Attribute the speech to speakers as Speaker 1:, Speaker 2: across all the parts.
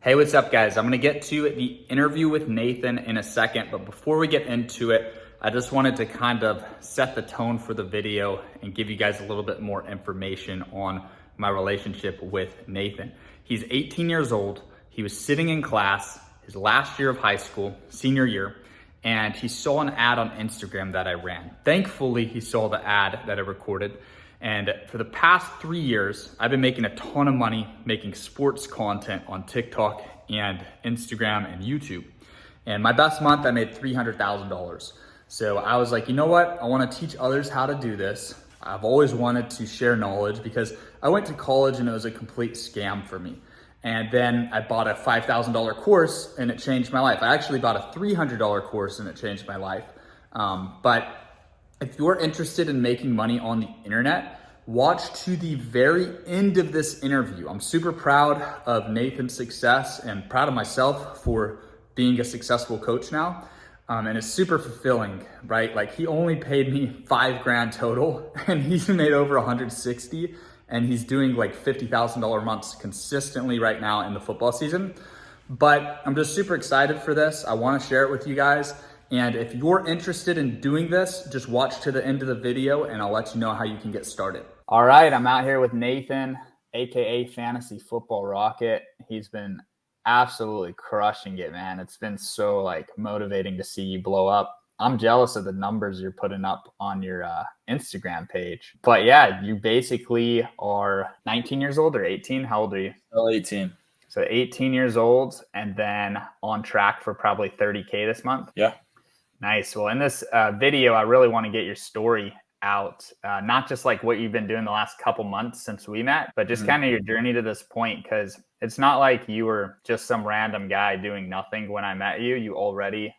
Speaker 1: Hey, what's up, guys? I'm going to get to the interview with Nathan in a second, but before we get into it, I just wanted to kind of set the tone for the video and give you guys a little bit more information on my relationship with Nathan. He's 18 years old. He was sitting in class, his last year of high school, senior year, and he saw an ad on Instagram that I ran. Thankfully, he saw the ad that I recorded. And for the past 3 years, I've been making a ton of money making sports content on TikTok and Instagram and YouTube. And my best month, I made $300,000. So I was like, you know what? I want to teach others how to do this. I've always wanted to share knowledge because I went to college and it was a complete scam for me. And then I bought a $5,000 course and it changed my life. I actually bought a $300 course and it changed my life. But if you're interested in making money on the internet, watch to the very end of this interview. I'm super proud of Nathan's success and proud of myself for being a successful coach now. And it's super fulfilling, right? Like he only paid me $5,000 total and he's made over 160 and he's doing like $50,000 months consistently right now in the football season. But I'm just super excited for this. I want to share it with you guys. And if you're interested in doing this, just watch to the end of the video and I'll let you know how you can get started. All right, I'm out here with Nathan, AKA Fantasy Football Rocket. He's been absolutely crushing it, man. It's been so motivating to see you blow up. I'm jealous of the numbers you're putting up on your Instagram page. But yeah, you basically are 19 years old or 18. How old are you?
Speaker 2: Still 18.
Speaker 1: So 18 years old and then on track for probably 30K this month.
Speaker 2: Yeah.
Speaker 1: Nice. Well, in this video, I really want to get your story out, not just like what you've been doing the last couple months since we met, but just kind of your journey to this point, because it's not like you were just some random guy doing nothing when I met you. You already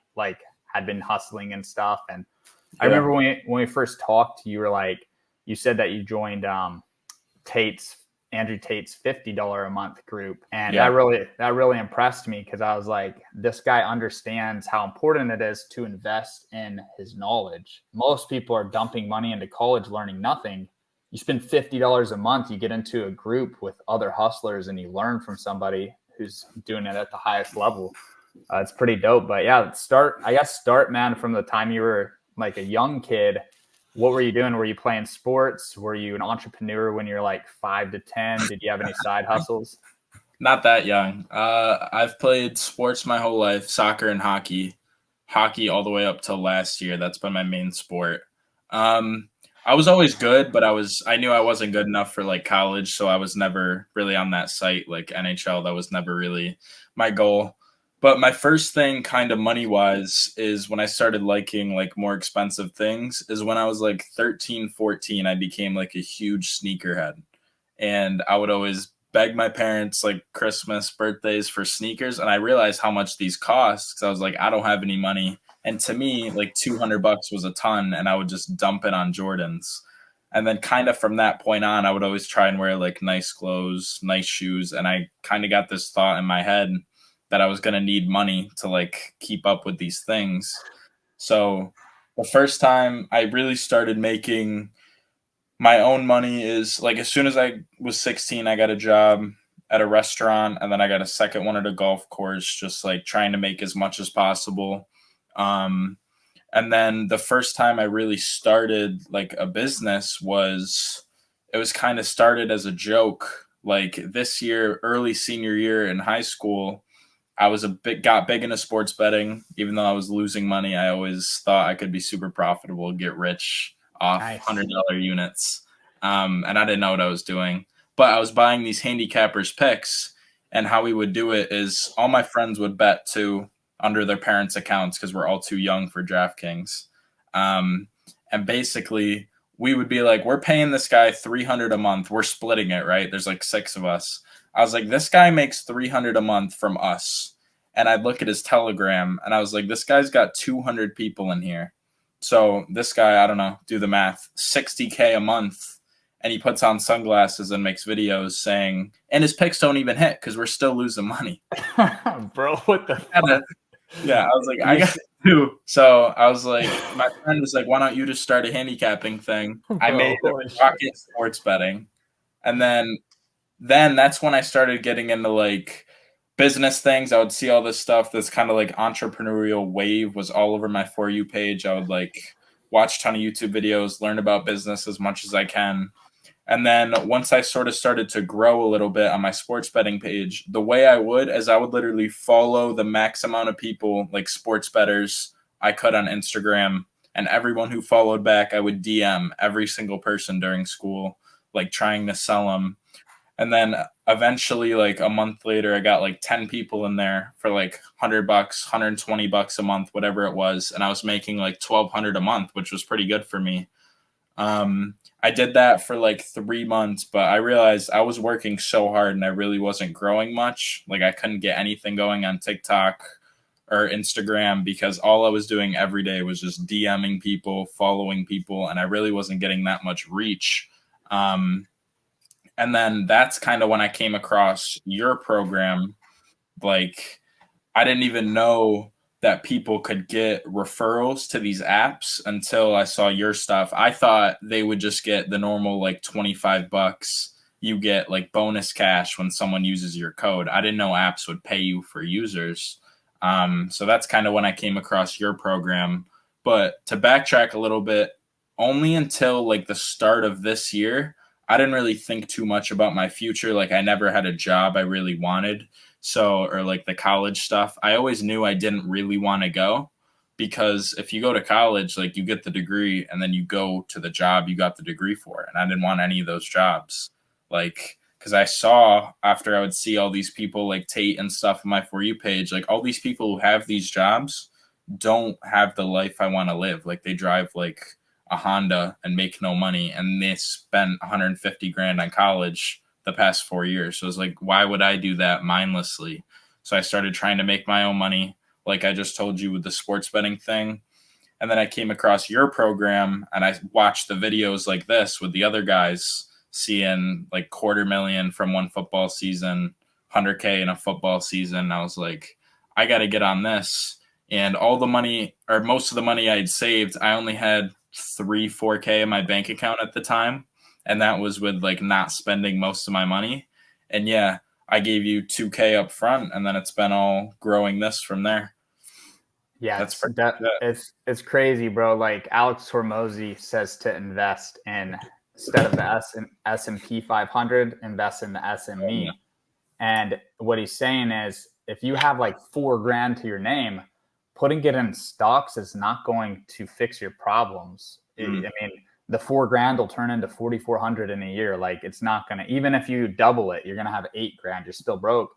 Speaker 1: had been hustling and stuff. And I remember when we first talked, you were you said that you joined Andrew Tate's $50 a month group. And that really impressed me because I was like, this guy understands how important it is to invest in his knowledge. Most people are dumping money into college learning nothing. You spend $50 a month, you get into a group with other hustlers and you learn from somebody who's doing it at the highest level. It's pretty dope. But yeah, start, man, from the time you were like a young kid. What were you doing? Were you playing sports? Were you an entrepreneur when you're like 5 to 10? Did you have any side hustles?
Speaker 2: Not that young. I've played sports my whole life, soccer and hockey all the way up till last year. That's been my main sport. I was always good, but I knew I wasn't good enough for college. So I was never really on that site like NHL. That was never really my goal. But my first thing kind of money-wise is when I started liking more expensive things is when I was 13, 14, I became a huge sneakerhead. And I would always beg my parents Christmas, birthdays for sneakers. And I realized how much these cost because I was like, I don't have any money. And to me, $200 was a ton and I would just dump it on Jordans. And then kind of from that point on, I would always try and wear nice clothes, nice shoes. And I kind of got this thought in my head that I was going to need money to keep up with these things. So the first time I really started making my own money is as soon as I was 16, I got a job at a restaurant and then I got a second one at a golf course, just trying to make as much as possible. And then the first time I really started a business it was kind of started as a joke. This year, early senior year in high school, I got big into sports betting. Even though I was losing money, I always thought I could be super profitable, get rich off $100 units. And I didn't know what I was doing. But I was buying these handicappers picks, and how we would do it is all my friends would bet too under their parents' accounts because we're all too young for DraftKings. And basically, we would be we're paying this guy $300 a month. We're splitting it, right? There's 6 of us. I was like, this guy makes $300 a month from us. And I'd look at his Telegram and I was like, this guy's got 200 people in here. So this guy, I don't know, do the math, $60K a month. And he puts on sunglasses and makes videos saying, and his picks don't even hit because we're still losing money.
Speaker 1: Bro, what the fuck?
Speaker 2: Yeah, I was like, I got to do. So I was like, my friend was like, why don't you just start a handicapping thing? I made Rocket sports betting. And then that's when I started getting into business things. I would see all this stuff. This kind of like entrepreneurial wave was all over my For You page. I would like watch a ton of YouTube videos, learn about business as much as I can. And then once I sort of started to grow a little bit on my sports betting page, the way I would is I would literally follow the max amount of people, like sports bettors, I could on Instagram. And everyone who followed back, I would DM every single person during school, like trying to sell them. And then eventually, like a month later, I got like 10 people in there for like $100, $120 a month, whatever it was. And I was making like 1,200 a month, which was pretty good for me. I did that for like 3 months, but I realized I was working so hard and I really wasn't growing much. Like I couldn't get anything going on TikTok or Instagram because all I was doing every day was just DMing people, following people, and I really wasn't getting that much reach. And then that's kind of when I came across your program. Like I didn't even know that people could get referrals to these apps until I saw your stuff. I thought they would just get the normal like $25. You get like bonus cash when someone uses your code. I didn't know apps would pay you for users. So that's kind of when I came across your program. But to backtrack a little bit, only until like the start of this year, I didn't really think too much about my future. Like I never had a job I really wanted. So, or like the college stuff, I always knew I didn't really want to go because if you go to college, like you get the degree and then you go to the job you got the degree for. And I didn't want any of those jobs. Like, because I saw after I would see all these people like Tate and stuff on my For You page, like all these people who have these jobs don't have the life I want to live. Like they drive like a Honda and make no money and they spent 150 grand on college the past 4 years. So it was like, why would I do that mindlessly? So I started trying to make my own money, like I just told you with the sports betting thing. And then I came across your program and I watched the videos like this with the other guys seeing like 250,000 from one football season, 100K in a football season. I was like, I got to get on this. And all the money or most of the money I'd saved, I only had 4K in my bank account at the time. And that was with like not spending most of my money. And yeah, I gave you 2K up front and then it's been all growing this from there.
Speaker 3: Yeah,
Speaker 2: That's
Speaker 3: it's crazy, bro. Like Alex Hormozy says to invest in instead of the S&P 500, invest in the SME.
Speaker 2: Yeah.
Speaker 3: And what he's saying is if you have like $4,000 to your name, putting it in stocks is not going to fix your problems. I mean, the $4,000 will turn into 4,400 in a year. Like it's not going to, even if you double it, you're going to have $8,000. You're still broke.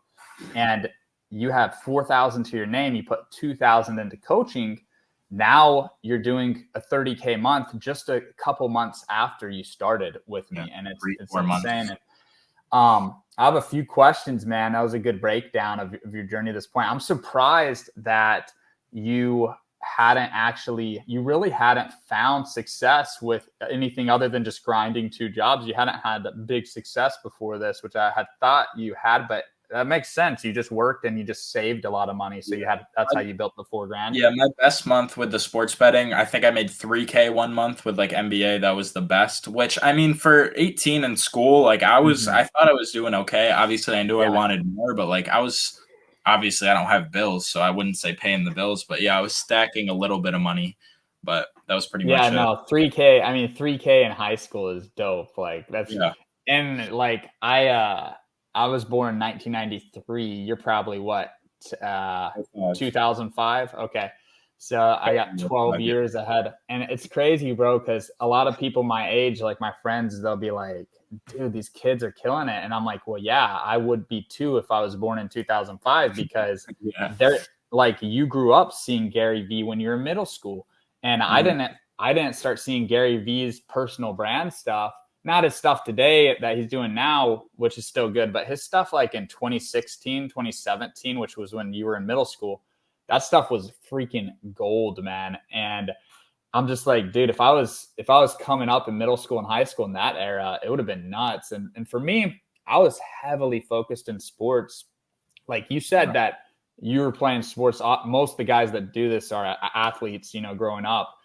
Speaker 3: And you have 4,000 to your name. You put 2,000 into coaching. Now you're doing a 30K month just a couple months after you started with me. And it's insane. And, I have a few questions, man. That was a good breakdown of your journey to this point. I'm surprised that you really hadn't found success with anything other than just grinding 2 jobs. You hadn't had that big success before this, which I had thought you had, but that makes sense. You just worked and you just saved a lot of money. So that's how you built the $4,000.
Speaker 2: Yeah. My best month with the sports betting, I think I made 3K one month with like NBA. That was the best, which I mean, for 18 in school, like I thought I was doing okay. Obviously I knew I wanted more, but like obviously I don't have bills, so I wouldn't say paying the bills, but yeah, I was stacking a little bit of money, but that was pretty much it.
Speaker 3: Yeah, no, 3K. I mean, 3K in high school is dope. Like that's, and like I was born in 1993. You're probably what, 2005? Okay. So I got 12 years ahead. And it's crazy, bro, because a lot of people my age, like my friends, they'll be like, dude, these kids are killing it. And I'm like, well, yeah, I would be too if I was born in 2005 because they're like, you grew up seeing Gary Vee when you were in middle school. And I didn't start seeing Gary Vee's personal brand stuff. Not his stuff today that he's doing now, which is still good, but his stuff like in 2016, 2017, which was when you were in middle school, that stuff was freaking gold, man. And I'm just like, dude, if I was coming up in middle school and high school in that era, it would have been nuts. And for me, I was heavily focused in sports. Like you said that you were playing sports. Most of the guys that do this are athletes, growing up.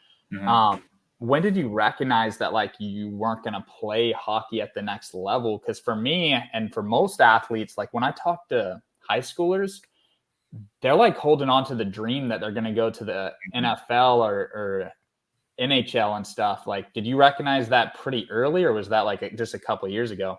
Speaker 3: When did you recognize that like you weren't going to play hockey at the next level? Because for me and for most athletes, like when I talk to high schoolers, they're like holding on to the dream that they're going to go to the NFL or NHL and stuff. Like, did you recognize that pretty early, or was that like just a couple of years ago?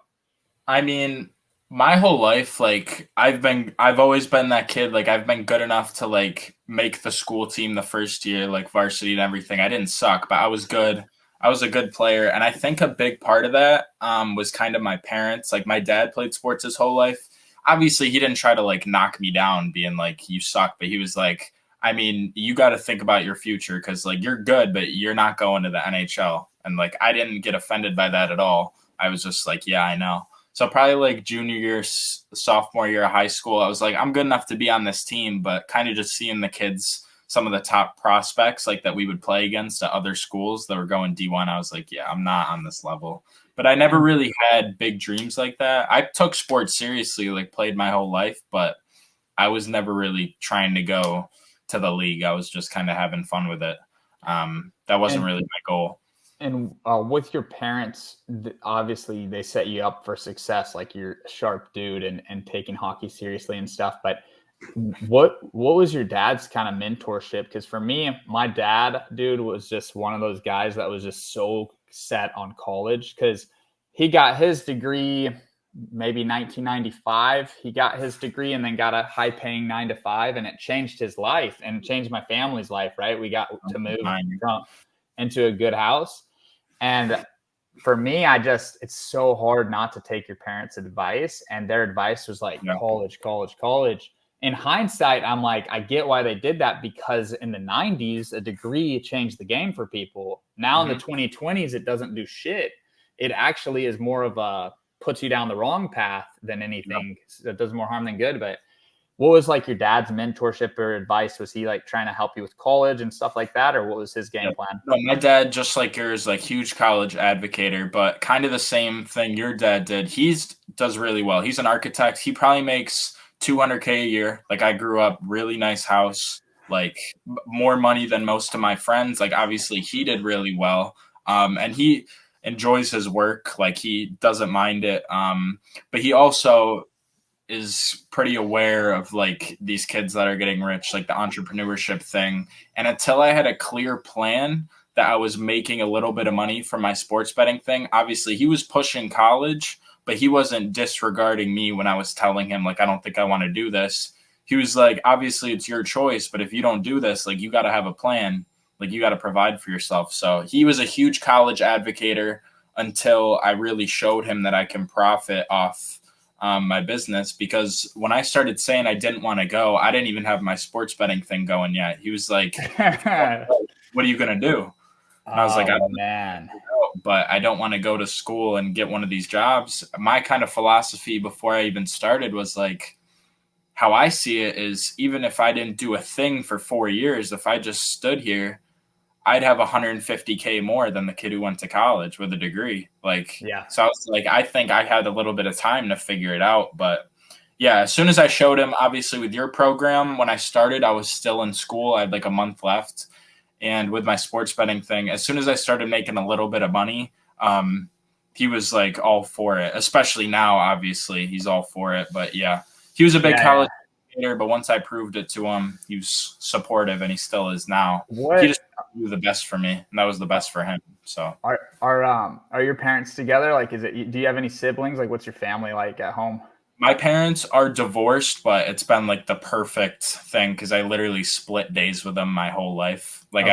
Speaker 2: I mean, my whole life, like I've always been that kid. Like I've been good enough to like make the school team the first year, like varsity and everything. I didn't suck, but I was good. I was a good player. And I think a big part of that was kind of my parents. Like my dad played sports his whole life. Obviously, he didn't try to like knock me down being like, you suck. But he was like, I mean, you got to think about your future because like you're good, but you're not going to the NHL. And like I didn't get offended by that at all. I was just like, yeah, I know. So probably like junior year, sophomore year of high school, I was like, I'm good enough to be on this team, but kind of just seeing the kids, some of the top prospects like that we would play against at other schools that were going D1, I was like, yeah, I'm not on this level. But I never really had big dreams like that. I took sports seriously, like played my whole life, but I was never really trying to go to the league. I was just kind of having fun with it. That wasn't really my goal.
Speaker 3: And with your parents, obviously they set you up for success, like you're a sharp dude and taking hockey seriously and stuff. But what was your dad's kind of mentorship? Because for me, my dad, dude, was just one of those guys that was just so set on college because he got his degree maybe 1995. He got his degree and then got a high paying 9-to-5, and it changed his life and changed my family's life, right? We got to move into a good house. And for me, it's so hard not to take your parents' advice. And their advice was like college, college, college. In hindsight, I'm like, I get why they did that because in the 90s, a degree changed the game for people. Now in the 2020s, it doesn't do shit. It actually is more of a puts you down the wrong path than anything. It does more harm than good. But what was like your dad's mentorship or advice? Was he like trying to help you with college and stuff like that? Or what was his game plan?
Speaker 2: No, my dad, just like yours, like huge college advocator, but kind of the same thing your dad did. Does really well. He's an architect. He probably makes $200K a year. Like I grew up really nice house, like more money than most of my friends. Like obviously he did really well. And he enjoys his work. Like he doesn't mind it. But he also is pretty aware of like these kids that are getting rich, like the entrepreneurship thing. And until I had a clear plan that I was making a little bit of money from my sports betting thing, obviously he was pushing college, but he wasn't disregarding me when I was telling him, like, I don't think I want to do this. He was like, obviously it's your choice, but if you don't do this, like you got to have a plan, like you got to provide for yourself. So he was a huge college advocator until I really showed him that I can profit off my business, because when I started saying I didn't want to go, I didn't even have my sports betting thing going yet. He was like, what are you going to do? And I was like, man, but I don't want to go to school and get one of these jobs. My kind of philosophy before I even started was like, how I see it is even if I didn't do a thing for 4 years, if I just stood here, I'd have 150K more than the kid who went to college with a degree. Like, yeah. So I was like, I think I had a little bit of time to figure it out. But yeah, as soon as I showed him, obviously with your program, when I started, I was still in school. I had like a month left. And with my sports betting thing, as soon as I started making a little bit of money, he was like all for it, especially now, obviously he's all for it. But yeah, he was a big college educator, but once I proved it to him, he was supportive and he still is now. He just do the best for me, and that was the best for him. So
Speaker 3: are your parents together? Like, do you have any siblings? Like, what's your family like at home?
Speaker 2: My parents are divorced, but it's been like the perfect thing because I literally split days with them my whole life. Like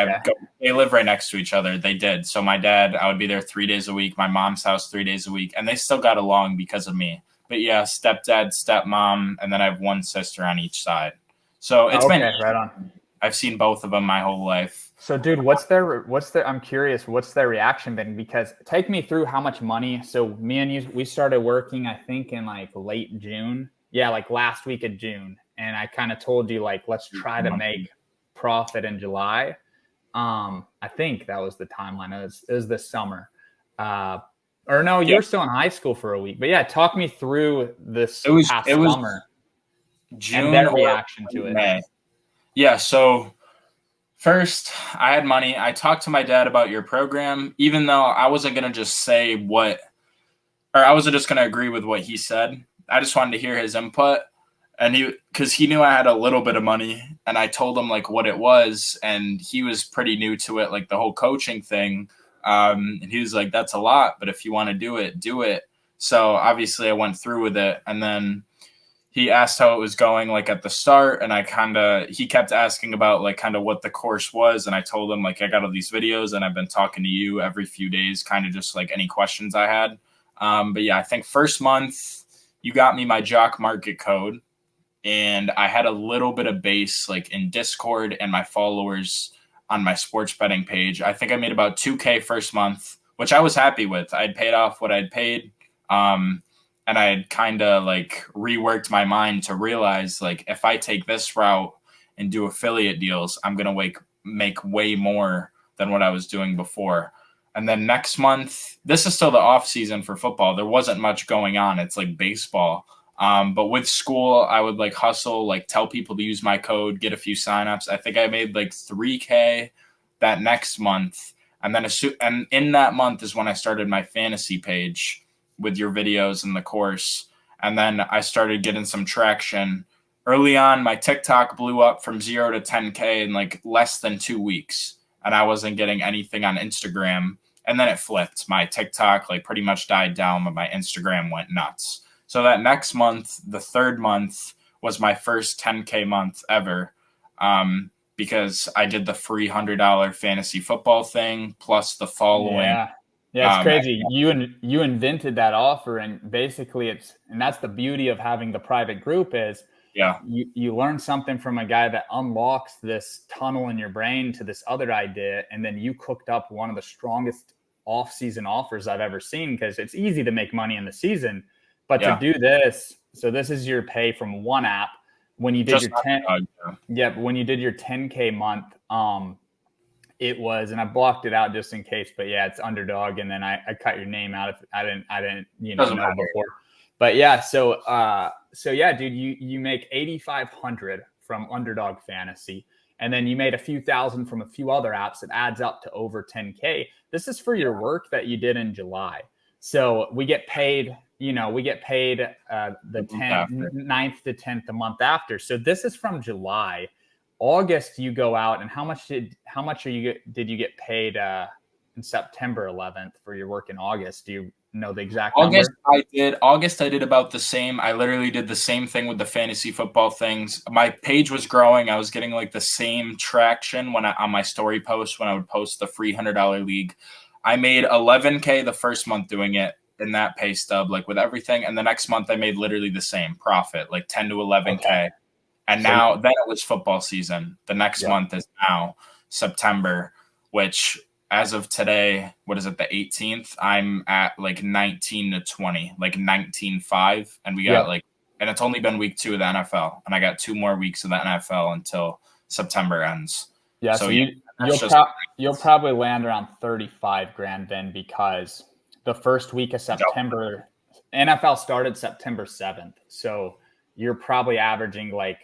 Speaker 2: they live right next to each other. They did. So my dad, I would be there 3 days a week. My mom's house 3 days a week, and they still got along because of me. But yeah, stepdad, stepmom, and then I have one sister on each side. So it's been right on. I've seen both of them my whole life.
Speaker 3: So, dude, I'm curious, what's their reaction been? Because take me through how much money. So me and you, we started working, I think in like late June. Yeah, like last week of June. And I kind of told you like, let's try to make profit in July. I think that was the timeline. It was this summer. Or no, you were still in high school for a week. But yeah, talk me through this past summer.
Speaker 2: June
Speaker 3: and their reaction to it.
Speaker 2: May. Yeah, so first I had money. I talked to my dad about your program, even though I wasn't going to just say I wasn't just going to agree with what he said. I just wanted to hear his input. And because he knew I had a little bit of money, and I told him like what it was, and he was pretty new to it, like the whole coaching thing. And he was like, "That's a lot, but if you want to do it, do it." So obviously I went through with it, and then he asked how it was going like at the start, and he kept asking about like kind of what the course was, and I told him like I got all these videos and I've been talking to you every few days, kind of just like any questions I had. But yeah, I think first month you got me my jock market code, and I had a little bit of base like in Discord and my followers on my sports betting page. I think I made about 2K first month, which I was happy with. I'd paid off what I'd paid. And I had kind of like reworked my mind to realize like if I take this route and do affiliate deals, I'm going to make way more than what I was doing before. And then next month, this is still the off season for football. There wasn't much going on. It's like baseball. But with school, I would like hustle, like tell people to use my code, get a few signups. I think I made like 3K that next month. And then and in that month is when I started my fantasy page with your videos and the course. And then I started getting some traction. Early on, my TikTok blew up from 0 to 10K in like less than 2 weeks. And I wasn't getting anything on Instagram. And then it flipped. My TikTok like pretty much died down, but my Instagram went nuts. So that next month, the third month, was my first 10K month ever, because I did the free $100 fantasy football thing plus the following.
Speaker 3: Yeah, it's crazy. You invented that offer, and basically and that's the beauty of having the private group is you learn something from a guy that unlocks this tunnel in your brain to this other idea, and then you cooked up one of the strongest off-season offers I've ever seen, because it's easy to make money in the season, but to do this, so this is your pay from one app. When you did when you did your 10K month, it was, and I blocked it out just in case, but yeah, it's Underdog, and then I cut your name out if I didn't know before. But yeah, so yeah, dude, you make 8,500 from Underdog Fantasy, and then you made a few thousand from a few other apps. It adds up to over 10K. This is for your work that you did in July. So we get paid, the 9th to 10th the month after. So this is from July. August you go out, and how much did you get paid in September 11th for your work in August? Do you know the exact number?
Speaker 2: August I did about the same. I literally did the same thing with the fantasy football things. My page was growing. I was getting like the same traction on my story post when I would post the free $100 league. I made 11K the first month doing it in that pay stub, like with everything, and the next month I made literally the same profit, like 10 to 11K. Okay. And now, then it was football season. The next month is now September, which as of today, what is it, the 18th? I'm at like 19 to 20, like 19.5. And we got and it's only been week 2 of the NFL. And I got 2 more weeks of the NFL until September ends.
Speaker 3: Yeah. So you'll probably land around 35 grand then, because the first week of September, NFL started September 7th. So you're probably averaging like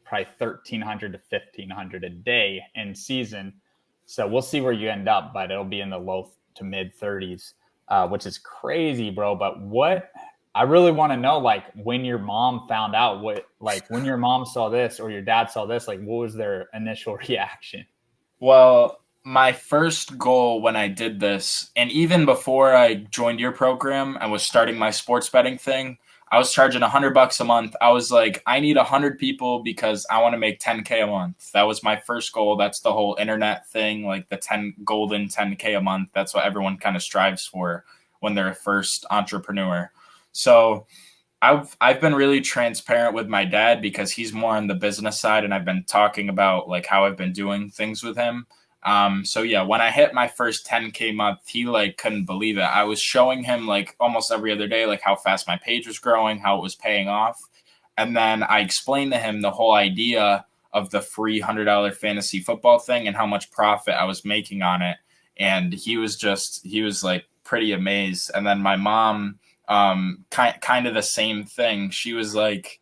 Speaker 3: probably 1,300 to 1,500 a day in season. So we'll see where you end up, but it'll be in the low to mid 30s, which is crazy, bro. But what I really want to know, like when your mom found out, when your mom saw this or your dad saw this, like what was their initial reaction?
Speaker 2: Well, my first goal when I did this, and even before I joined your program and was starting my sports betting thing, I was charging $100 a month. I was like, I need 100 people because I want to make 10K a month. That was my first goal. That's the whole internet thing, like the golden 10K a month. That's what everyone kind of strives for when they're a first entrepreneur. So I've been really transparent with my dad because he's more on the business side, and I've been talking about like how I've been doing things with him. So yeah, when I hit my first 10K month, he like couldn't believe it. I was showing him like almost every other day, like how fast my page was growing, how it was paying off. And then I explained to him the whole idea of the free $100 fantasy football thing and how much profit I was making on it. And he was like pretty amazed. And then my mom, kind of the same thing. She was like,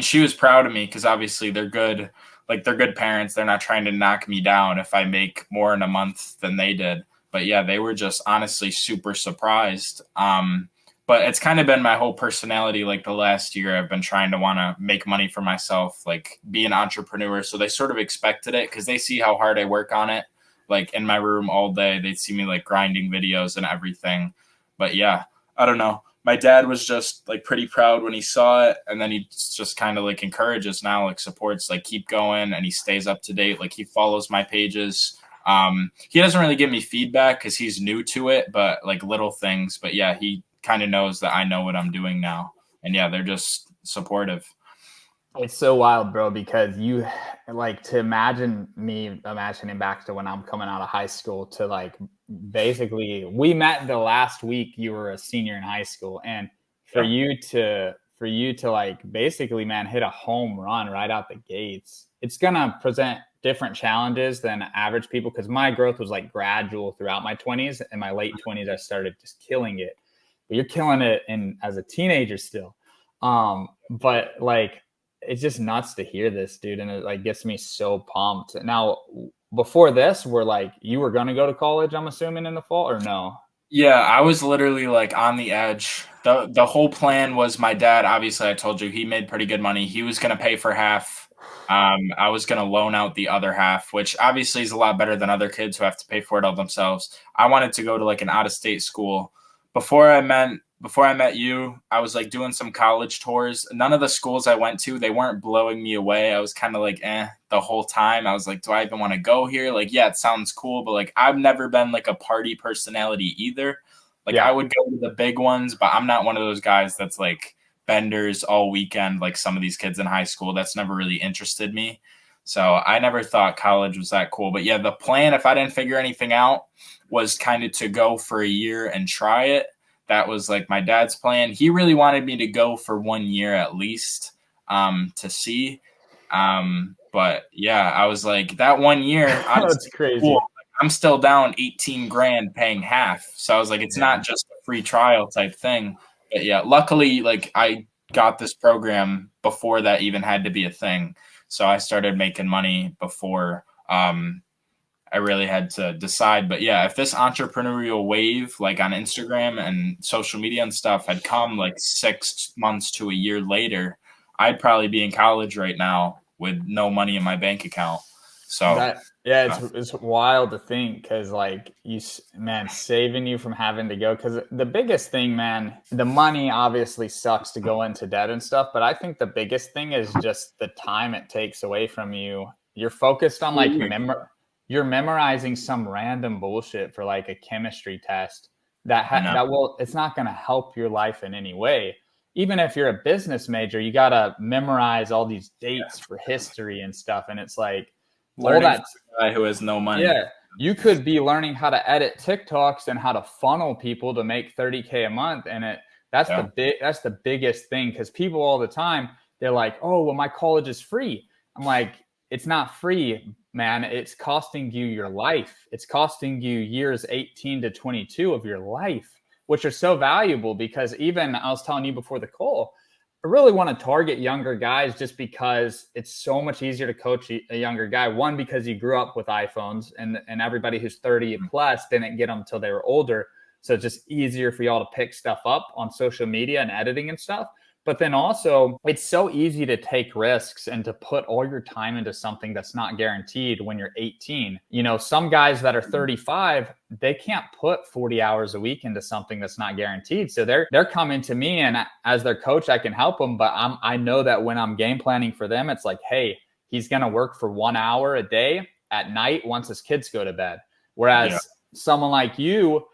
Speaker 2: she was proud of me because obviously they're good. Like they're good parents. They're not trying to knock me down if I make more in a month than they did. But yeah, they were just honestly super surprised. but it's kind of been my whole personality. Like the last year, I've been trying to want to make money for myself, like be an entrepreneur. So they sort of expected it because they see how hard I work on it. Like in my room all day, they'd see me like grinding videos and everything. But yeah, I don't know. My dad was just like pretty proud when he saw it. And then he just kind of like encourages now, like supports, like keep going. And he stays up to date. Like he follows my pages. He doesn't really give me feedback because he's new to it, but like little things. But yeah, he kind of knows that I know what I'm doing now. And yeah, they're just supportive.
Speaker 3: It's so wild, bro, because you like to imagining back to when I'm coming out of high school to like basically we met the last week you were a senior in high school. And for you to like basically, man, hit a home run right out the gates, it's gonna present different challenges than average people because my growth was like gradual throughout my 20s. In my late 20s, I started just killing it. But you're killing it as a teenager still. But like it's just nuts to hear this, dude, and it like gets me so pumped. Now, before this, you were gonna go to college, I'm assuming, in the fall, or no?
Speaker 2: Yeah, I was literally like on the edge. The whole plan was my dad, obviously I told you he made pretty good money. He was going to pay for half. I was going to loan out the other half, which obviously is a lot better than other kids who have to pay for it all themselves. I wanted to go to like an out-of-state school. Before I met you, I was like doing some college tours. None of the schools I went to, they weren't blowing me away. I was kind of like, the whole time. I was like, do I even want to go here? Like, yeah, it sounds cool, but like, I've never been like a party personality either. Like I would go to the big ones, but I'm not one of those guys that's like benders all weekend. Like some of these kids in high school, that's never really interested me. So I never thought college was that cool, but yeah, the plan, if I didn't figure anything out, was kind of to go for a year and try it. That was like my dad's plan. He really wanted me to go for 1 year at least to see. But yeah, I was like that 1 year.
Speaker 3: That's crazy.
Speaker 2: Cool. I'm still down 18 grand paying half. So I was like, it's not just a free trial type thing. But yeah, luckily, like I got this program before that even had to be a thing. So I started making money before I really had to decide. But yeah, if this entrepreneurial wave, like on Instagram and social media and stuff, had come like 6 months to a year later, I'd probably be in college right now with no money in my bank account. So
Speaker 3: it's wild to think because like saving you from having to go, because the biggest thing, man, the money obviously sucks to go into debt and stuff, but I think the biggest thing is just the time it takes away from you. You're focused on like you're memorizing some random bullshit for like a chemistry test it's not going to help your life in any way. Even if you're a business major, you got to memorize all these dates for history and stuff. And it's like,
Speaker 2: all that guy who has no money.
Speaker 3: Yeah. You could be learning how to edit TikToks and how to funnel people to make $30K a month. And that's the biggest thing. Cause people all the time, they're like, oh, well, my college is free. I'm like, it's not free, man. It's costing you your life. It's costing you years 18 to 22 of your life, which are so valuable because even I was telling you before the call, I really want to target younger guys just because it's so much easier to coach a younger guy. One, because you grew up with iPhones and everybody who's 30 plus didn't get them until they were older. So it's just easier for y'all to pick stuff up on social media and editing and stuff. But then also, it's so easy to take risks and to put all your time into something that's not guaranteed when you're 18. You know, some guys that are 35, they can't put 40 hours a week into something that's not guaranteed. So they're coming to me, and as their coach, I can help them. But I know that when I'm game planning for them, it's like, hey, he's going to work for 1 hour a day at night once his kids go to bed. Whereas someone like you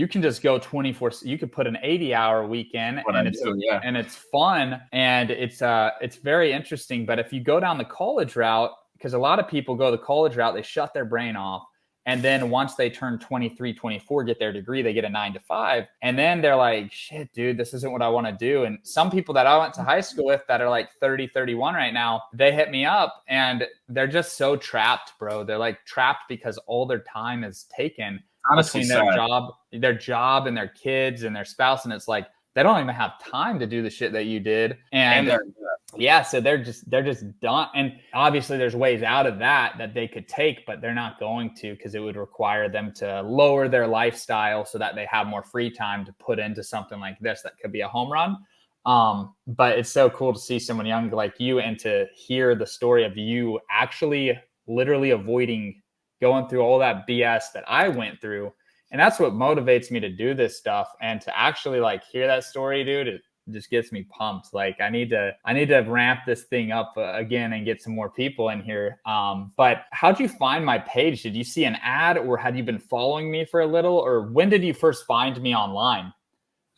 Speaker 3: can just go 24. You could put an 80-hour weekend and it's fun. And it's very interesting. But if you go down the college route, because a lot of people go the college route, they shut their brain off. And then once they turn 23, 24, get their degree, they get a 9-to-5. And then they're like, shit, dude, this isn't what I want to do. And some people that I went to high school with that are like 30, 31 right now, they hit me up and they're just so trapped, bro. They're like trapped because all their time is taken between their job and their kids and their spouse. And it's like, they don't even have time to do the shit that you did. And yeah, so they're just done. And obviously there's ways out of that they could take, but they're not going to, because it would require them to lower their lifestyle so that they have more free time to put into something like this that could be a home run. But it's so cool to see someone young like you and to hear the story of you actually literally avoiding going through all that BS that I went through. And that's what motivates me to do this stuff. And to actually like hear that story, dude, it just gets me pumped. Like I need to ramp this thing up again and get some more people in here. But how'd you find my page? Did you see an ad, or had you been following me for a little, or when did you first find me online?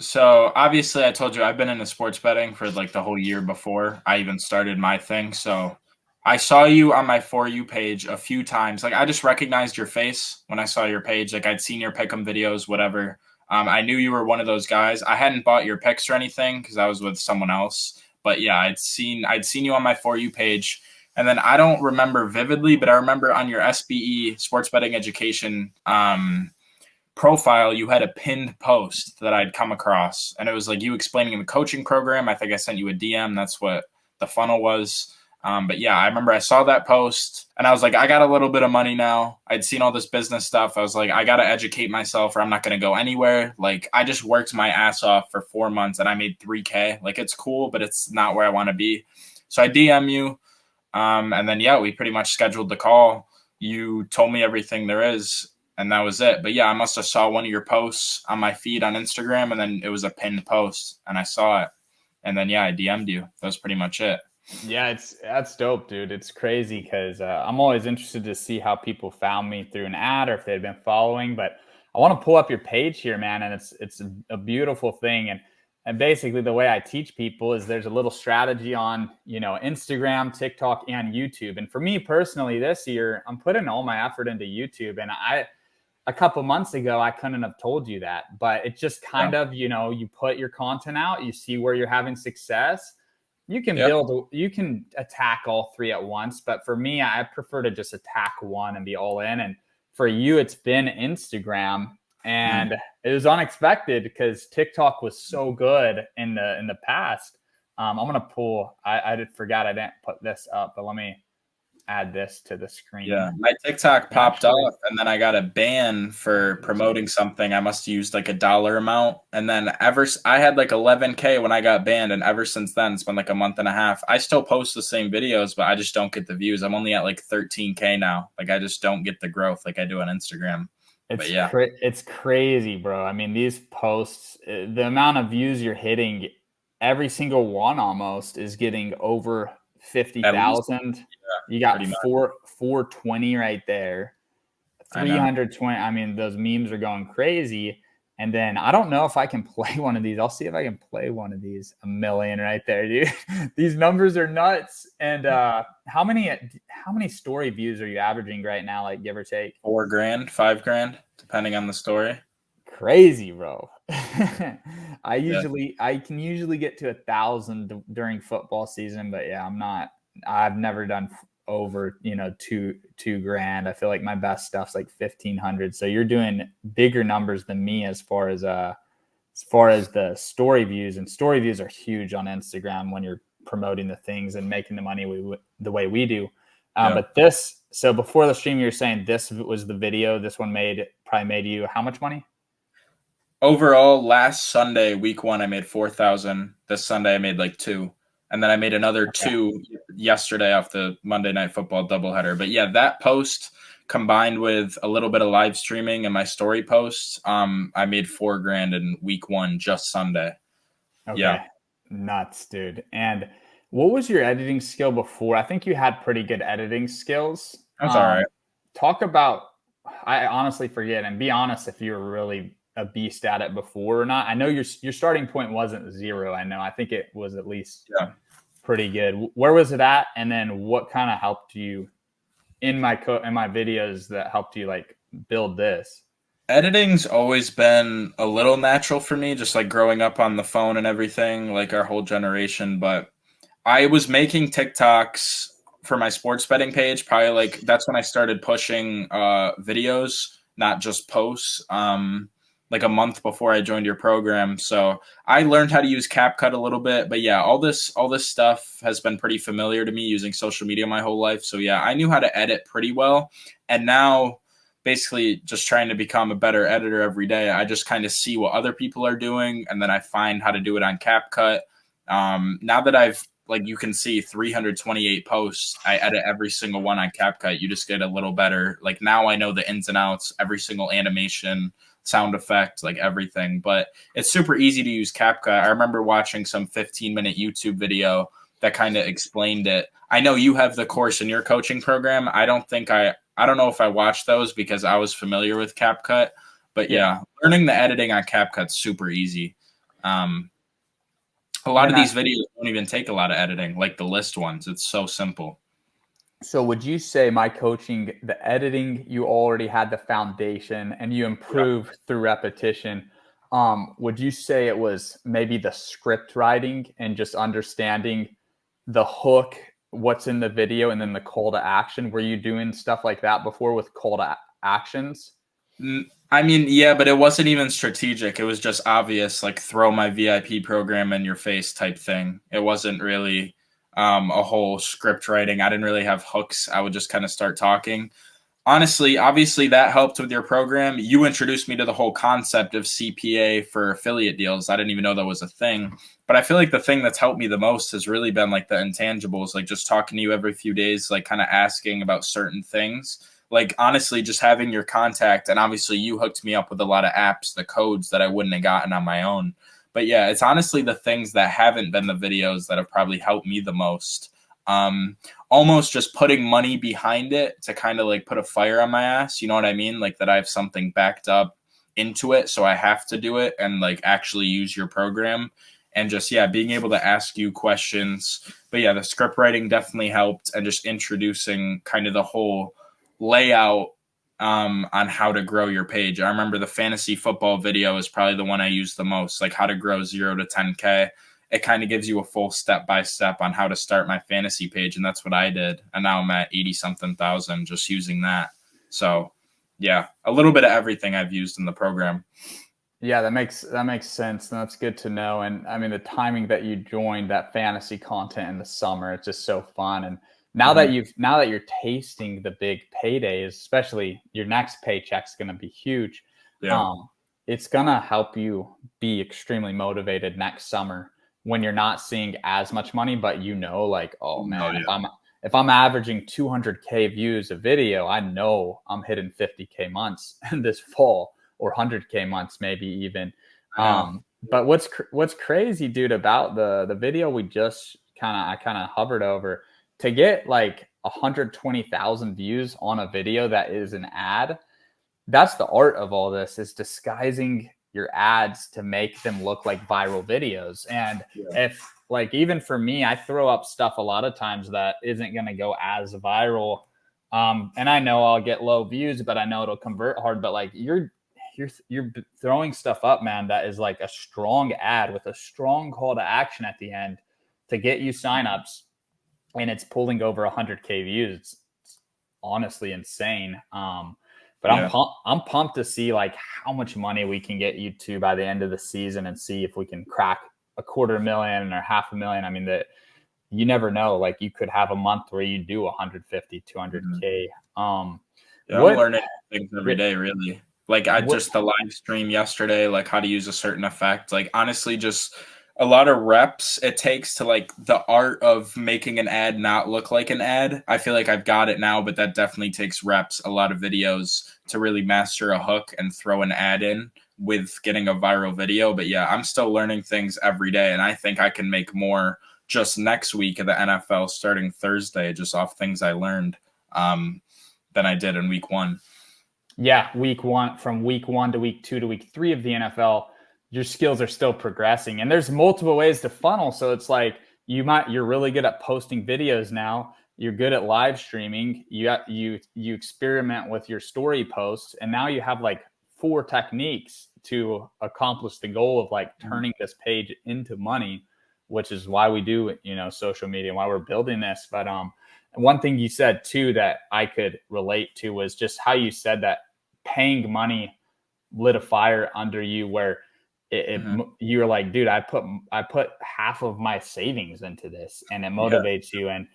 Speaker 2: So obviously I told you I've been into sports betting for like the whole year before I even started my thing. So I saw you on my For You page a few times. Like I just recognized your face when I saw your page. Like I'd seen your pick'em videos, whatever. I knew you were one of those guys. I hadn't bought your picks or anything because I was with someone else. But yeah, I'd seen you on my For You page. And then I don't remember vividly, but I remember on your SBE sports betting education profile, you had a pinned post that I'd come across, and it was like you explaining the coaching program. I think I sent you a DM. That's what the funnel was. But yeah, I remember I saw that post and I was like, I got a little bit of money now. I'd seen all this business stuff. I was like, I got to educate myself or I'm not going to go anywhere. Like I just worked my ass off for 4 months and I made $3,000. Like it's cool, but it's not where I want to be. So I DM you. And then, yeah, we pretty much scheduled the call. You told me everything there is. And that was it. But yeah, I must have saw one of your posts on my feed on Instagram, and then it was a pinned post and I saw it. And then, yeah, I DM'd you. That was pretty much it.
Speaker 3: Yeah, that's dope, dude. It's crazy because I'm always interested to see how people found me through an ad or if they've been following. But I want to pull up your page here, man, and it's a beautiful thing. And basically the way I teach people is there's a little strategy on, Instagram, TikTok, and YouTube. And for me personally, this year, I'm putting all my effort into YouTube. And a couple months ago, I couldn't have told you that, but it just kind of, you put your content out, you see where you're having success. You can you can attack all three at once. But for me, I prefer to just attack one and be all in. And for you, it's been Instagram. And it was unexpected because TikTok was so good in the past. I'm going to pull, I forgot I didn't put this up, but let me add this to the screen.
Speaker 2: Yeah, my TikTok popped off and then I got a ban for promoting something. I must have used like a dollar amount. And then I had like 11K when I got banned. And ever since then, it's been like a month and a half. I still post the same videos, but I just don't get the views. I'm only at like 13K now. Like I just don't get the growth like I do on Instagram.
Speaker 3: It's crazy, bro. I mean, these posts, the amount of views you're hitting, every single one almost is getting over 50,000. You got 420 right there, 320. I mean, those memes are going crazy. And then I don't know if I can play one of these. I'll see if I can play one of these. 1 million right there, dude. These numbers are nuts. And how many story views are you averaging right now, like give or take?
Speaker 2: $4,000, $5,000, depending on the story.
Speaker 3: Crazy, bro. I can usually get to 1,000 during football season, but yeah, I've never done over, $2,000. I feel like my best stuff's like 1,500. So you're doing bigger numbers than me as far as the story views, and story views are huge on Instagram when you're promoting the things and making the money the way we do. But so before the stream, you're saying this was the video. This one probably made you how much money?
Speaker 2: Overall, last Sunday, week 1, I made 4,000. This Sunday, I made like 2. And then I made another 2 yesterday off the Monday Night Football doubleheader. But yeah, that post combined with a little bit of live streaming and my story posts, I made $4,000 in week 1, just Sunday.
Speaker 3: Okay. Yeah. Nuts, dude. And what was your editing skill before? I think you had pretty good editing skills.
Speaker 2: That's all right.
Speaker 3: Talk about, I honestly forget, and be honest if you were really a beast at it before or not. I know your starting point wasn't 0. I think it was at least pretty good. Where was it at? And then what kind of helped you in my videos that helped you like build this?
Speaker 2: Editing's always been a little natural for me, just like growing up on the phone and everything, like our whole generation. But I was making TikToks for my sports betting page. Probably like that's when I started pushing videos, not just posts. like a month before I joined your program. So I learned how to use CapCut a little bit, but yeah, all this stuff has been pretty familiar to me using social media my whole life. So yeah, I knew how to edit pretty well. And now basically just trying to become a better editor every day. I just kind of see what other people are doing and then I find how to do it on CapCut. Now that I've, like, you can see 328 posts, I edit every single one on CapCut. You just get a little better. Like now I know the ins and outs, every single animation, sound effect, like everything. But it's super easy to use CapCut. I remember watching some 15-minute YouTube video that kind of explained it. I know you have the course in your coaching program. I don't know if I watched those because I was familiar with CapCut. But yeah, learning the editing on CapCut's super easy. A lot of these videos don't even take a lot of editing, like the list ones. It's so simple.
Speaker 3: So would you say my coaching, the editing, you already had the foundation and you improved through repetition? Would you say it was maybe the script writing and just understanding the hook, what's in the video, and then the call to action? Were you doing stuff like that before with call to actions?
Speaker 2: I mean, yeah, but it wasn't even strategic. It was just obvious, like throw my VIP program in your face type thing. It wasn't really a whole script writing. I didn't really have hooks. I would just kind of start talking. Honestly, obviously that helped with your program. You introduced me to the whole concept of CPA for affiliate deals. I didn't even know that was a thing. But I feel like the thing that's helped me the most has really been like the intangibles, like just talking to you every few days, like kind of asking about certain things. Like honestly, just having your contact, and obviously you hooked me up with a lot of apps, the codes that I wouldn't have gotten on my own. But yeah, it's honestly the things that haven't been the videos that have probably helped me the most. Almost just putting money behind it to kind of like put a fire on my ass. You know what I mean? Like that I have something backed up into it. So I have to do it and like actually use your program and just, yeah, being able to ask you questions. But yeah, the script writing definitely helped and just introducing kind of the whole layout on how to grow your page. I remember the fantasy football video is probably the one I use the most, like how to grow 0 to 10K. It kind of gives you a full step-by-step on how to start my fantasy page. And that's what I did. And now I'm at 80 something thousand just using that. So yeah, a little bit of everything I've used in the program.
Speaker 3: Yeah, that makes sense. And that's good to know. And I mean, the timing that you joined that fantasy content in the summer, it's just so fun. And now that you're tasting the big paydays, especially your next paycheck's going to be huge.
Speaker 2: Yeah.
Speaker 3: It's going to help you be extremely motivated next summer when you're not seeing as much money, but like, oh man, if I'm averaging 200K views a video, I know I'm hitting 50K months this fall, or 100K months, maybe even. But what's crazy, dude, about the video we just I kind of hovered over, to get like 120,000 views on a video that is an ad. That's the art of all this, is disguising your ads to make them look like viral videos. And if, like, even for me, I throw up stuff a lot of times that isn't going to go as viral. And I know I'll get low views, but I know it'll convert hard. But like you're throwing stuff up, man, that is like a strong ad with a strong call to action at the end to get you signups, and it's pulling over 100K views. It's honestly insane. But I'm pumped to see like how much money we can get you to by the end of the season, and see if we can crack $250,000 or $500,000. I mean, that you never know. Like you could have a month where you do 150, 200K.
Speaker 2: I'm learning things every day, really. Like the live stream yesterday, like how to use a certain effect. Like honestly, just a lot of reps it takes to like the art of making an ad not look like an ad. I feel like I've got it now, but that definitely takes reps, a lot of videos to really master a hook and throw an ad in with getting a viral video. But yeah, I'm still learning things every day. And I think I can make more just next week of the NFL starting Thursday, just off things I learned than I did in week 1.
Speaker 3: Yeah, from week 1 to week 2 to week 3 of the NFL, your skills are still progressing, and there's multiple ways to funnel. So it's like you're really good at posting videos now. You're good at live streaming. You experiment with your story posts, and now you have like 4 techniques to accomplish the goal of like turning this page into money, which is why we do, social media, why we're building this. But one thing you said too that I could relate to was just how you said that paying money lit a fire under you where you're like, dude, I put half of my savings into this, and it motivates you. And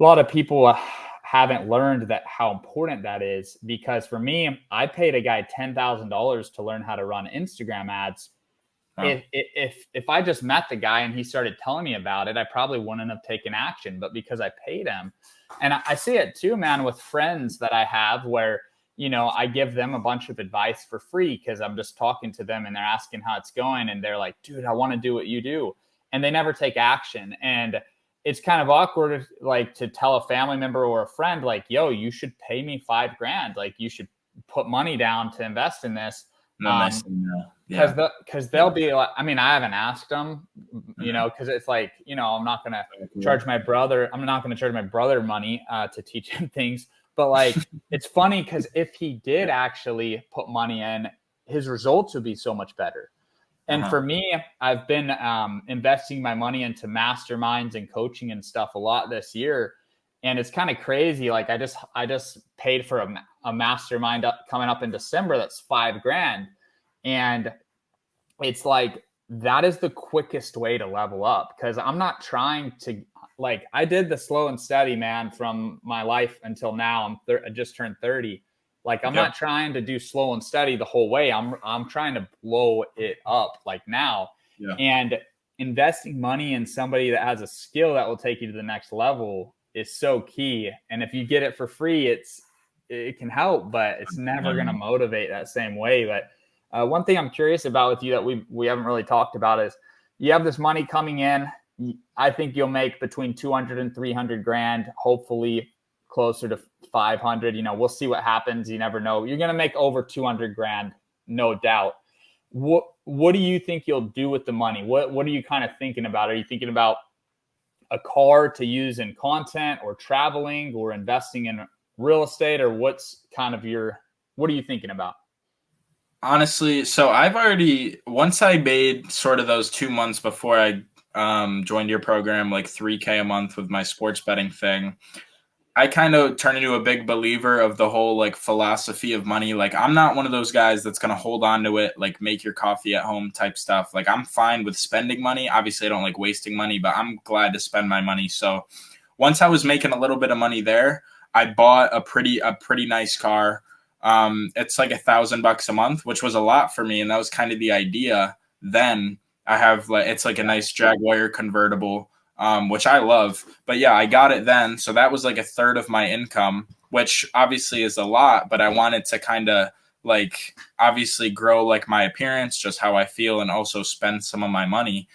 Speaker 3: a lot of people haven't learned that how important that is, because for me, I paid a guy $10,000 to learn how to run Instagram ads. Wow. If I just met the guy and he started telling me about it, I probably wouldn't have taken action. But because I paid him, and I see it too, man, with friends that I have where, you know, I give them a bunch of advice for free because I'm just talking to them and they're asking how it's going. And they're like, dude, I want to do what you do. And they never take action. And it's kind of awkward, like, to tell a family member or a friend, like, yo, you should pay me $5,000. Like, you should put money down to invest in this. Because they'll be like, I mean, I haven't asked them, you know, because it's like, you know, I'm not going to charge my brother. I'm not going to charge my brother money to teach him things. But like, it's funny because if he did actually put money in, his results would be so much better. And for me, I've been investing my money into masterminds and coaching and stuff a lot this year. And it's kind of crazy. Like, I just paid for a mastermind coming up in December. That's $5,000. And it's like, that is the quickest way to level up, because I'm not trying to, like, I did the slow and steady, man, from my life until now. I just turned 30. Like, I'm not trying to do slow and steady the whole way. I'm trying to blow it up, like, now. And investing money in somebody that has a skill that will take you to the next level is so key. And if you get it for free, it can help, but it's never going to motivate that same way. But one thing I'm curious about with you that we haven't really talked about is, you have this money coming in. I think you'll make between 200 and 300 grand, hopefully closer to 500. You know, we'll see what happens. You never know. You're going to make over 200 grand, no doubt. What do you think you'll do with the money? What are you kind of thinking about? Are you thinking about a car to use in content, or traveling, or investing in real estate, or what are you thinking about?
Speaker 2: Honestly, so I've already, once I made sort of those 2 months before I joined your program, like $3,000 a month with my sports betting thing, I kind of turned into a big believer of the whole like philosophy of money. Like, I'm not one of those guys that's going to hold on to it, like make your coffee at home type stuff. Like, I'm fine with spending money. Obviously, I don't like wasting money, but I'm glad to spend my money. So once I was making a little bit of money there, I bought a pretty nice car. It's like $1,000 a month, which was a lot for me. And that was kind of the idea. Then I have it's like a nice Jaguar convertible, which I love, but yeah, I got it then. So that was like 1/3 of my income, which obviously is a lot, but I wanted to kind of like obviously grow like my appearance, just how I feel, and also spend some of my money.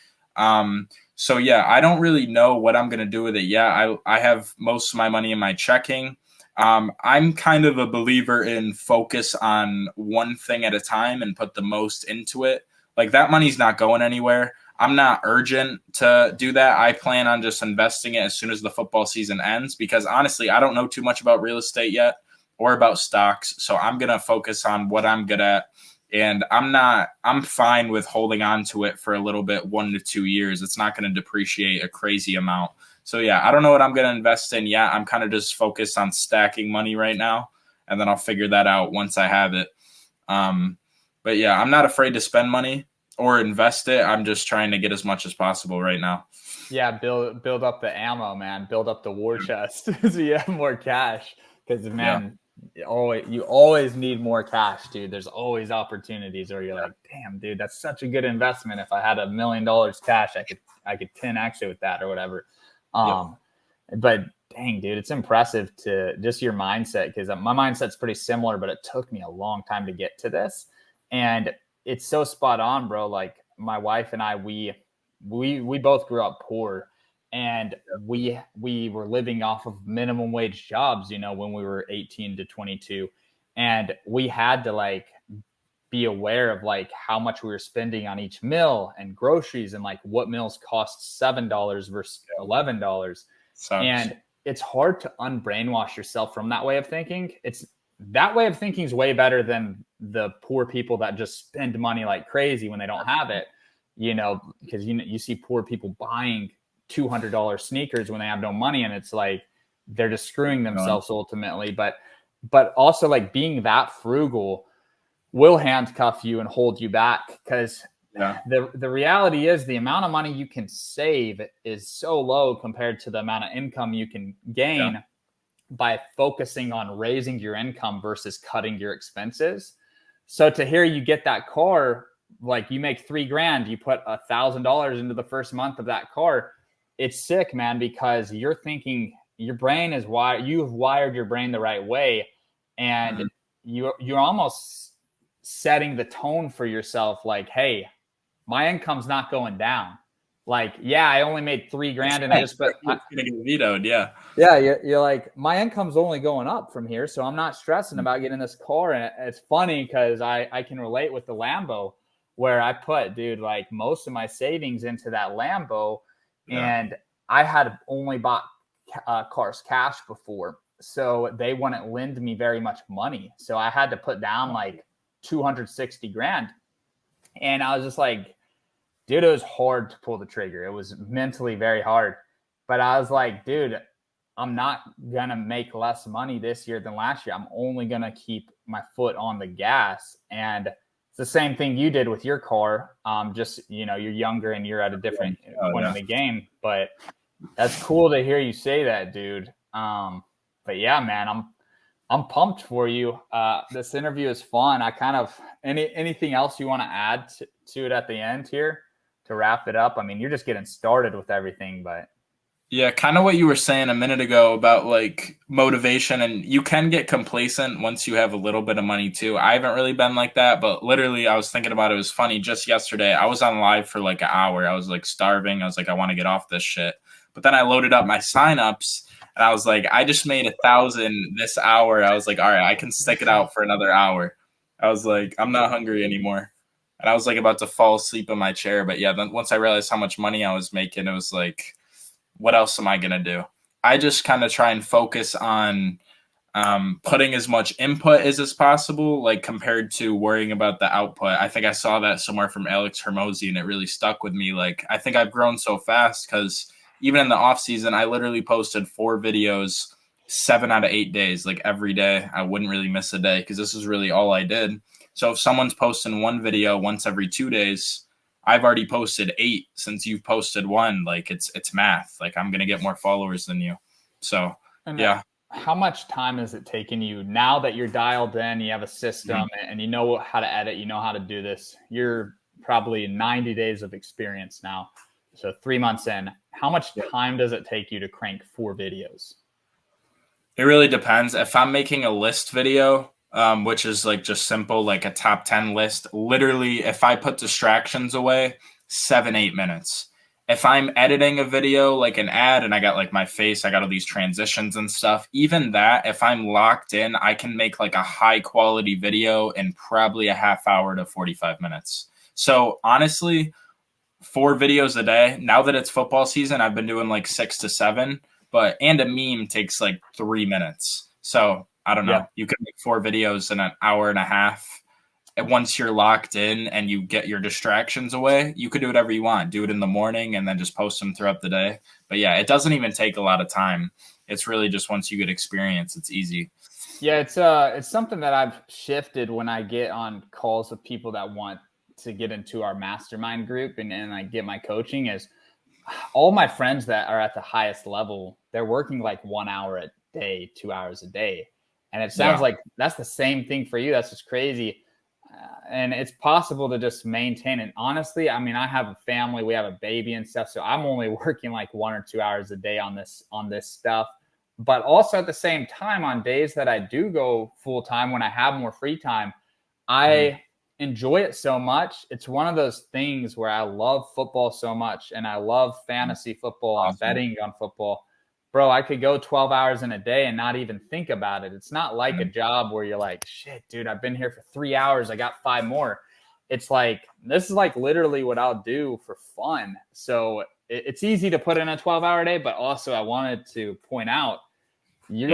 Speaker 2: So yeah, I don't really know what I'm going to do with it. Yeah. I have most of my money in my checking. I'm kind of a believer in focus on one thing at a time and put the most into it. Like, that money's not going anywhere. I'm not urgent to do that. I plan on just investing it as soon as the football season ends, because honestly, I don't know too much about real estate yet or about stocks. So I'm going to focus on what I'm good at. And I'm fine with holding on to it for a little bit, 1 to 2 years. It's not going to depreciate a crazy amount. So yeah, I don't know what I'm going to invest in yet. I'm kind of just focused on stacking money right now, and then I'll figure that out once I have it. But yeah, I'm not afraid to spend money or invest it. I'm just trying to get as much as possible right now.
Speaker 3: Yeah, build up the ammo, man. Build up the war chest so you have more cash. Because, man, you always need more cash, dude. There's always opportunities where you're like, damn, dude, that's such a good investment. If I had $1 million cash, I could 10x it with that or whatever. But dang, dude, it's impressive to just your mindset, because my mindset's pretty similar, but it took me a long time to get to this. And it's so spot on, bro. Like, my wife and I, we both grew up poor, and we were living off of minimum wage jobs, you know, when we were 18 to 22. And we had to like be aware of like how much we were spending on each meal and groceries, and like what meals cost $7 versus $11. And it's hard to unbrainwash yourself from that way of thinking. That way of thinking is way better than the poor people that just spend money like crazy when they don't have it, you know, because you see poor people buying $200 sneakers when they have no money, and it's like they're just screwing themselves ultimately. But also, like, being that frugal, will handcuff you and hold you back, because
Speaker 2: Yeah.
Speaker 3: the reality is the amount of money you can save is so low compared to the amount of income you can gain by focusing on raising your income versus cutting your expenses. So to hear you get that car, like you make $3,000, you put $1,000 into the first month of that car, it's sick, man, because you're thinking, your brain is wired, you've wired your brain the right way, and you're almost setting the tone for yourself, like, hey, my income's not going down. Like, yeah, I only made $3,000 and I just
Speaker 2: it's gonna get vetoed. Yeah.
Speaker 3: yeah, you're like, my income's only going up from here, so I'm not stressing about getting this car. And it's funny because I can relate with the Lambo, where I put, dude, like most of my savings into that Lambo, and I had only bought cars cash before, so they wouldn't lend me very much money. So I had to put down like 260 grand, and I was just like, dude, it was hard to pull the trigger. It was mentally very hard, but I was like, dude, I'm not going to make less money this year than last year. I'm only going to keep my foot on the gas. And it's the same thing you did with your car. Just, you're younger and you're at a different point in the game, but that's cool to hear you say that, dude. But yeah, man, I'm pumped for you. This interview is fun. I kind of, anything else you want to add to it at the end here to wrap it up? I mean, you're just getting started with everything, but.
Speaker 2: Yeah, kind of what you were saying a minute ago about like motivation, and you can get complacent once you have a little bit of money too. I haven't really been like that, but literally I was thinking about it. It was funny. Just yesterday, I was on live for like an hour. I was like starving. I was like, I want to get off this shit. But then I loaded up my signups and I was like, I just made 1,000 this hour. I was like, all right, I can stick it out for another hour. I was like, I'm not hungry anymore. And I was like about to fall asleep in my chair. But yeah, then once I realized how much money I was making, it was like, what else am I going to do? I just kind of try and focus on putting as much input as possible, like compared to worrying about the output. I think I saw that somewhere from Alex Hermosi, and it really stuck with me. Like, I think I've grown so fast because even in the off season, I literally posted 4 videos 7 out of 8 days, like every day. I wouldn't really miss a day because this is really all I did. So if someone's posting one video once every 2 days, I've already posted 8 since you've posted 1. Like it's math. Like I'm going to get more followers than you. So, yeah.
Speaker 3: How much time has it taken you now that you're dialed in, you have a system and you know how to edit, you know how to do this? You're probably 90 days of experience now. So 3 months in, how much time does it take you to crank 4 videos?
Speaker 2: It really depends. If I'm making a list video, which is like just simple, like a top 10 list, literally, if I put distractions away, 7-8 minutes. If I'm editing a video, like an ad, and I got like my face, I got all these transitions and stuff, even that, if I'm locked in, I can make like a high quality video in probably a half hour to 45 minutes. So honestly, 4 videos a day. Now that it's football season, I've been doing like 6 to 7, and a meme takes like 3 minutes. So I don't know. Yeah. You can make 4 videos in an hour and a half. And once you're locked in and you get your distractions away, you could do whatever you want. Do it in the morning and then just post them throughout the day. But yeah, it doesn't even take a lot of time. It's really just once you get experience, it's easy.
Speaker 3: Yeah, it's something that I've shifted when I get on calls with people that want to get into our mastermind group and I get my coaching. Is all my friends that are at the highest level, they're working like 1 hour a day, 2 hours a day. And it sounds like that's the same thing for you. That's just crazy. And it's possible to just maintain it. Honestly, I mean, I have a family, we have a baby and stuff. So I'm only working like 1 or 2 hours a day on this stuff. But also at the same time, on days that I do go full time, when I have more free time, I enjoy it so much. It's one of those things where I love football so much and I love fantasy football and betting on football. Bro, I could go 12 hours in a day and not even think about it. It's not like a job where you're like, shit, dude, I've been here for 3 hours. I got 5 more. It's like, this is like literally what I'll do for fun. So it's easy to put in a 12-hour day, but also I wanted to point out, you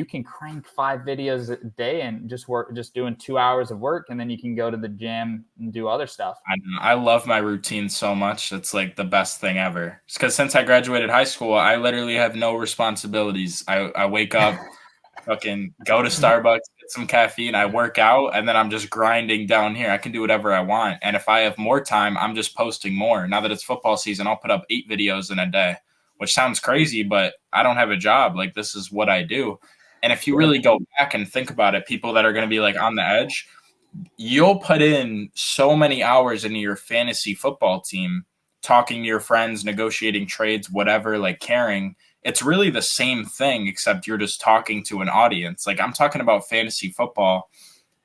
Speaker 3: can crank 5 videos a day and just doing 2 hours of work. And then you can go to the gym and do other stuff.
Speaker 2: I love my routine so much. It's like the best thing ever. It's because since I graduated high school, I literally have no responsibilities. I wake up, fucking go to Starbucks, get get some caffeine, I work out, and then I'm just grinding down here. I can do whatever I want. And if I have more time, I'm just posting more. Now that it's football season, I'll put up 8 videos in a day, which sounds crazy, but I don't have a job. Like, this is what I do. And if you really go back and think about it, people that are going to be like on the edge, you'll put in so many hours into your fantasy football team, talking to your friends, negotiating trades, whatever, like caring. It's really the same thing, except you're just talking to an audience. Like, I'm talking about fantasy football.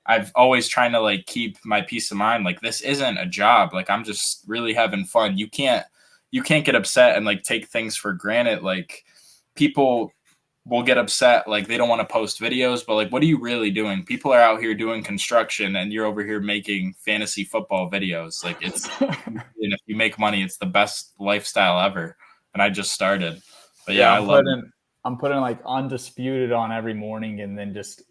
Speaker 2: I've always trying to like keep my peace of mind. Like, this isn't a job. Like, I'm just really having fun. You can't get upset and like take things for granted. Like, people will get upset, like they don't want to post videos, but like, what are you really doing? People are out here doing construction and you're over here making fantasy football videos. Like, it's and if you make money, it's the best lifestyle ever. And I just started. But yeah,
Speaker 3: I'm putting like Undisputed on every morning and then just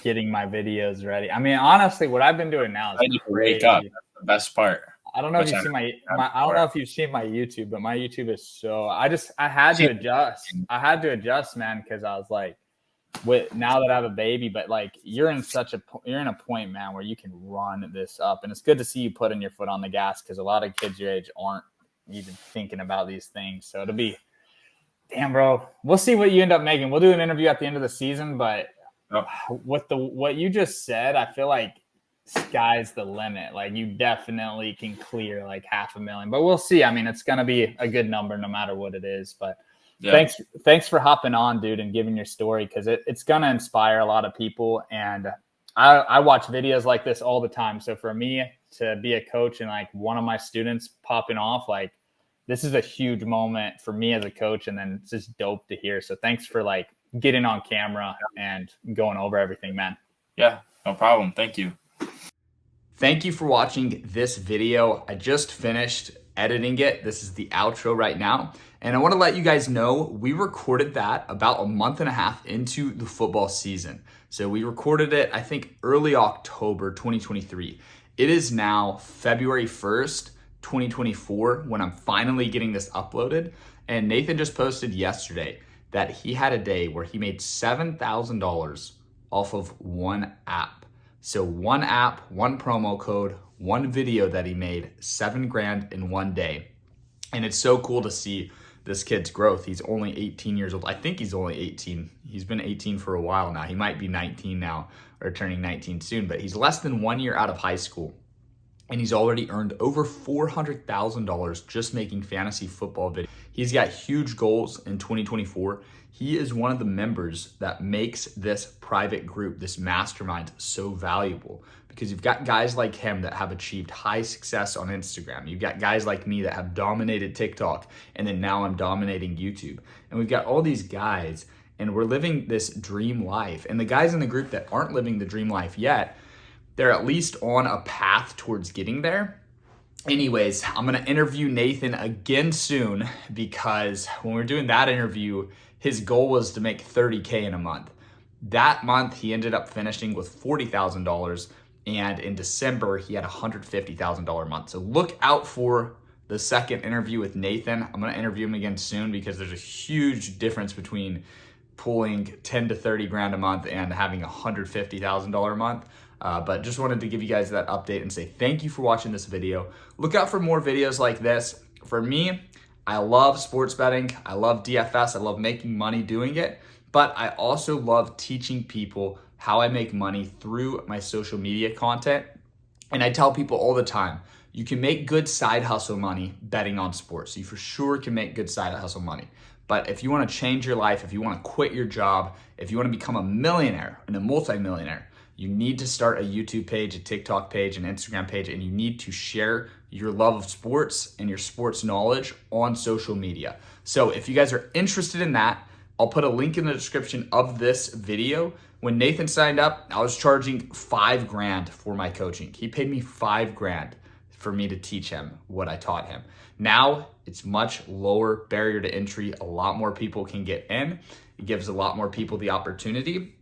Speaker 3: getting my videos ready. I mean, honestly, what I've been doing now is
Speaker 2: I need to wake up. That's the best part.
Speaker 3: I don't know if you've seen I don't know if you've seen my YouTube, but my YouTube is so I had to adjust. I had to adjust, man, because I was like, now that I have a baby, but like you're in a point, man, where you can run this up, and it's good to see you putting your foot on the gas because a lot of kids your age aren't even thinking about these things. So it'll be, damn, bro. We'll see what you end up making. We'll do an interview at the end of the season, but what you just said, I feel like sky's the limit. Like, you definitely can clear like $500,000, but we'll see. I mean, it's gonna be a good number no matter what it is. But yeah. Thanks for hopping on, dude, and giving your story, because it's gonna inspire a lot of people. And I watch videos like this all the time. So for me to be a coach and like one of my students popping off, like, this is a huge moment for me as a coach, and then it's just dope to hear. So thanks for like getting on camera and going over everything, man.
Speaker 2: Yeah, no problem. Thank you.
Speaker 1: Thank you for watching this video. I just finished editing it. This is the outro right now. And I want to let you guys know we recorded that about a month and a half into the football season. So we recorded it, I think, early October 2023. It is now February 1st, 2024, when I'm finally getting this uploaded. And Nathan just posted yesterday that he had a day where he made $7,000 off of one app. So one app, one promo code, one video that he made, $7 grand in one day. And it's so cool to see this kid's growth. He's only 18 years old. I think he's only 18. He's been 18 for a while now. He might be 19 now or turning 19 soon, but he's less than 1 year out of high school. And he's already earned over $400,000 just making fantasy football videos. He's got huge goals in 2024. He is one of the members that makes this private group, this mastermind, so valuable, because you've got guys like him that have achieved high success on Instagram. You've got guys like me that have dominated TikTok, and then now I'm dominating YouTube. And we've got all these guys, and we're living this dream life. And the guys in the group that aren't living the dream life yet, they're at least on a path towards getting there. Anyways, I'm gonna interview Nathan again soon, because when we're doing that interview, his goal was to make $30K in a month. That month, he ended up finishing with $40,000, and in December, he had a $150,000 month. So look out for the second interview with Nathan. I'm gonna interview him again soon, because there's a huge difference between pulling 10 to 30 grand a month and having a $150,000 a month. But just wanted to give you guys that update and say thank you for watching this video. Look out for more videos like this. For me, I love sports betting. I love DFS. I love making money doing it. But I also love teaching people how I make money through my social media content. And I tell people all the time, you can make good side hustle money betting on sports. You for sure can make good side hustle money. But if you want to change your life, if you want to quit your job, if you want to become a millionaire and a multimillionaire, you need to start a YouTube page, a TikTok page, an Instagram page, and you need to share your love of sports and your sports knowledge on social media. So if you guys are interested in that, I'll put a link in the description of this video. When Nathan signed up, I was charging $5 grand for my coaching. He paid me $5 grand for me to teach him what I taught him. Now it's much lower barrier to entry. A lot more people can get in. It gives a lot more people the opportunity.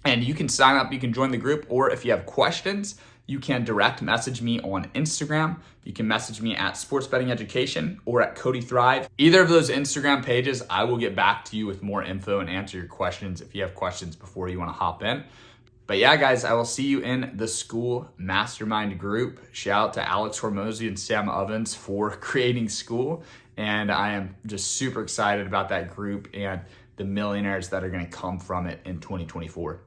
Speaker 1: And you can sign up, you can join the group, or if you have questions, you can direct message me on Instagram. You can message me at Sports Betting Education or at Cody Thrive. Either of those Instagram pages, I will get back to you with more info and answer your questions if you have questions before you want to hop in. But yeah, guys, I will see you in the School Mastermind group. Shout out to Alex Hormozy and Sam Ovens for creating School. And I am just super excited about that group and the millionaires that are going to come from it in 2024.